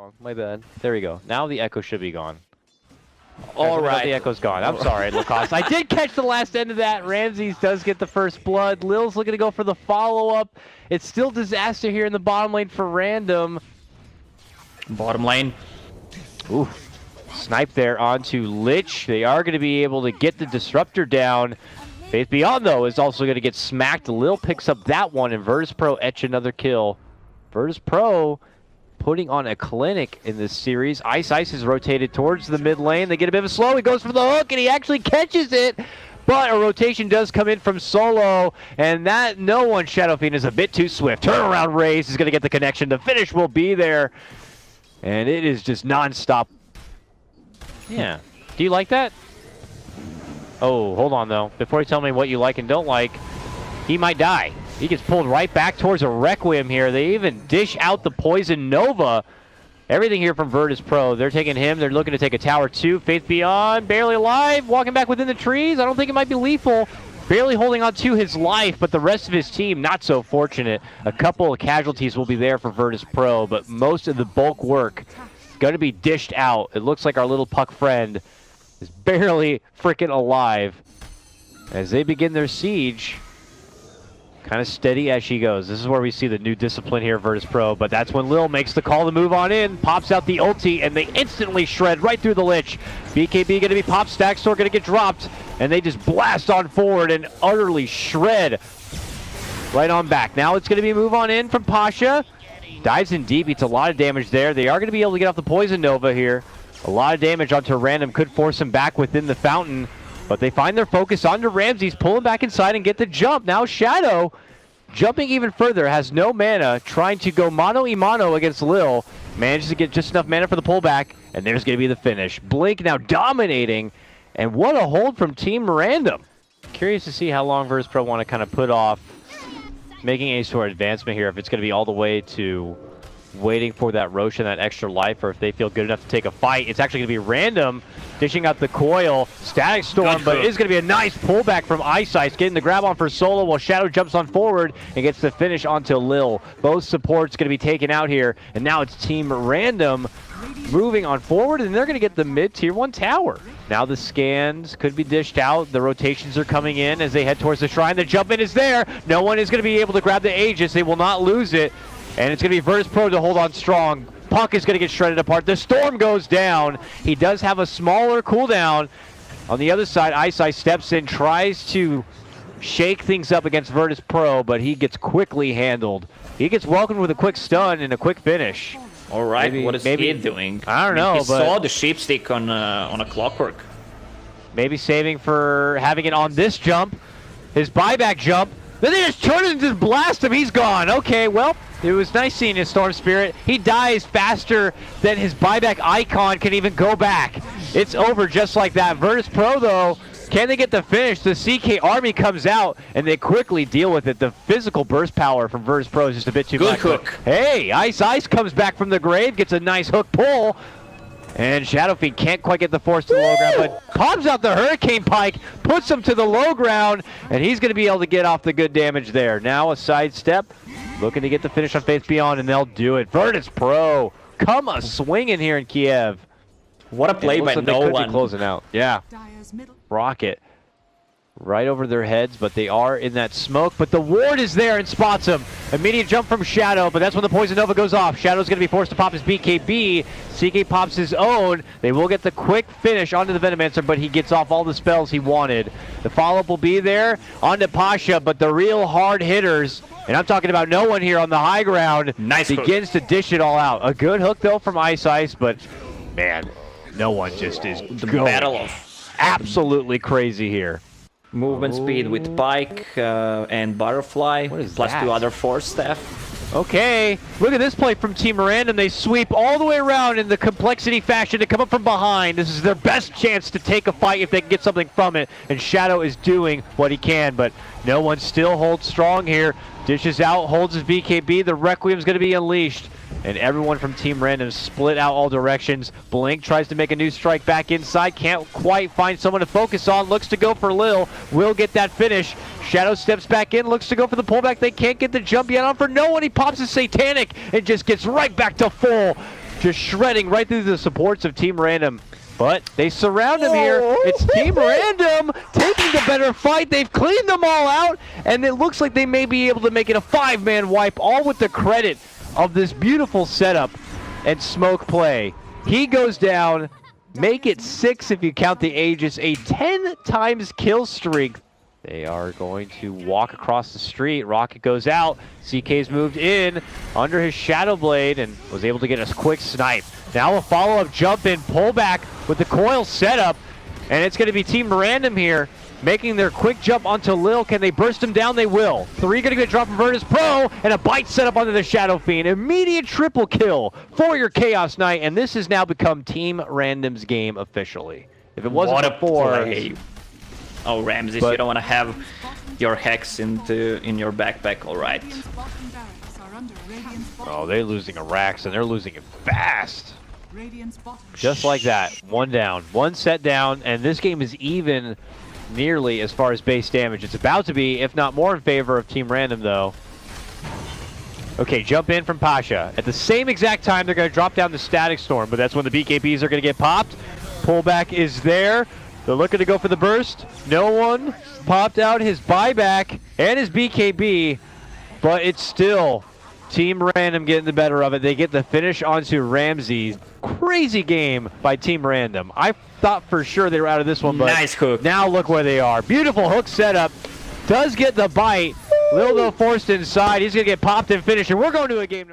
wrong. My bad. There we go. Now the echo should be gone. All right. The echo's gone. I'm sorry, Lacoste. I did catch the last end of that. Ramses does get the first blood. Lil's looking to go for the follow-up. It's still disaster here in the bottom lane for Random. Bottom lane. Ooh. Snipe there onto Lich. They are going to be able to get the Disruptor down. Faith Beyond, though, is also going to get smacked. Lil picks up that one, and Virtus.pro etch another kill. Virtus.pro putting on a clinic in this series. Ice is rotated towards the mid lane. They get a bit of a slow. He goes for the hook, and he actually catches it. But a rotation does come in from Solo, and that no one Shadow Fiend is a bit too swift. Turnaround raise is going to get the connection. The finish will be there, and it is just non-stop. Yeah. Do you like that? Oh, hold on, though. Before you tell me what you like and don't like, he might die. He gets pulled right back towards a Requiem here. They even dish out the Poison Nova. Everything here from Virtus.pro. They're taking him. They're looking to take a tower, too. Faith Beyond, barely alive, walking back within the trees. I don't think it might be lethal. Barely holding on to his life, but the rest of his team not so fortunate. A couple of casualties will be there for Virtus.pro, but most of the bulk work going to be dished out. It looks like our little puck friend is barely freaking alive as they begin their siege. Kind of steady as she goes. This is where we see the new discipline here, Virtus.pro, but that's when Lil makes the call to move on in, pops out the ulti, and they instantly shred right through the Lich. BKB going to be popped, Stack Store going to get dropped, and they just blast on forward and utterly shred right on back. Now it's going to be move on in from Pasha. Dives in deep, eats a lot of damage there. They are going to be able to get off the Poison Nova here. A lot of damage onto Random, could force him back within the fountain. But they find their focus onto Ramses, pull him back inside and get the jump. Now Shadow, jumping even further, has no mana, trying to go mano-a-mano against Lil. Manages to get just enough mana for the pullback, and there's going to be the finish. Blink now dominating, and what a hold from Team Random. Curious to see how long Virtus.pro want to kind of put off making any sort of advancement here, if it's going to be all the way to waiting for that Rosh and that extra life, or if they feel good enough to take a fight. It's actually going to be Random dishing out the coil. Static Storm, but it is going to be a nice pullback from Ice, getting the grab on for Solo while Shadow jumps on forward and gets the finish onto Lil. Both supports going to be taken out here, and now it's Team Random moving on forward, and they're going to get the mid-tier 1 tower. Now the scans could be dished out. The rotations are coming in as they head towards the shrine. The jump in is there. No one is going to be able to grab the Aegis. They will not lose it. And it's going to be Virtus.pro to hold on strong. Puck is going to get shredded apart. The Storm goes down. He does have a smaller cooldown. On the other side, Ice steps in, tries to shake things up against Virtus.pro, but he gets quickly handled. He gets welcomed with a quick stun and a quick finish. All right, what is he doing? I don't know. He saw the sheep stick on a clockwork. Maybe saving for having it on this jump. His buyback jump. Then they just turn it and just blast him. He's gone. Okay, well, it was nice seeing his Storm Spirit. He dies faster than his buyback icon can even go back. It's over just like that. Virtus.pro, though, can they get the finish? The CK army comes out, and they quickly deal with it. The physical burst power from Virtus.pro is just a bit too much. Good hook. Hey, Ice comes back from the grave, gets a nice hook pull. And Shadow Fiend can't quite get the force to the low ground, but pops out the Hurricane Pike, puts him to the low ground, and he's going to be able to get off the good damage there. Now a sidestep, looking to get the finish on Faith Beyond, and they'll do it. Virtus.pro, come a swinging here in Kiev. What a play by no one. Closing out. Yeah. Rocket right over their heads, but they are in that smoke. But the ward is there and spots him. Immediate jump from Shadow, but that's when the Poison Nova goes off. Shadow's going to be forced to pop his BKB. CK pops his own. They will get the quick finish onto the Venomancer, but he gets off all the spells he wanted. The follow-up will be there onto Pasha, but the real hard hitters, and I'm talking about no one here on the high ground, begins to dish it all out. A good hook, though, from Ice, but, man, no one just is the battle of absolutely crazy here. Movement speed with Pike and Butterfly, plus that? 2 other Force Staff. Okay, look at this play from Team Random. They sweep all the way around in the complexity fashion to come up from behind. This is their best chance to take a fight if they can get something from it. And Shadow is doing what he can, but no one still holds strong here. Dishes out, holds his BKB. The Requiem's going to be unleashed. And everyone from Team Random split out all directions. Blink tries to make a new strike back inside. Can't quite find someone to focus on. Looks to go for Lil. Will get that finish. Shadow steps back in. Looks to go for the pullback. They can't get the jump yet on for no one. He pops his Satanic and just gets right back to full. just shredding right through the supports of Team Random. But they surround him here. It's Team Random taking the better fight. They've cleaned them all out, and it looks like they may be able to make it a 5-man wipe, all with the credit of this beautiful setup and smoke play. He goes down. Make it 6 if you count the Aegis. A 10 times kill streak. They are going to walk across the street. Rocket goes out. CK's moved in under his Shadow Blade and was able to get a quick snipe. Now a follow-up jump in, pullback with the coil setup. And it's going to be Team Random here making their quick jump onto Lil. Can they burst him down? They will. 3 going to get dropped from Virtus Pro, and a bite set up onto the Shadow Fiend. Immediate triple kill for your Chaos Knight, and this has now become Team Random's game officially. If it wasn't What a before... play. Oh, Ramses, you don't want to have your Hex in your backpack, alright. Oh, they're losing a Rax, and they're losing it fast. Just like that. 1 down. 1 set down, and this game is even nearly as far as base damage. It's about to be, if not more in favor of Team Random, though. Okay, jump in from Pasha. At the same exact time, they're going to drop down the Static Storm, but that's when the BKBs are going to get popped. Pullback is there. They're looking to go for the burst. No one popped out his buyback and his BKB, but it's still Team Random getting the better of it. They get the finish onto Ramsey. Crazy game by Team Random. I thought for sure they were out of this one, but nice hook. Now look where they are. Beautiful hook setup. Does get the bite. Lil though forced inside. He's going to get popped and finished, and we're going to a game.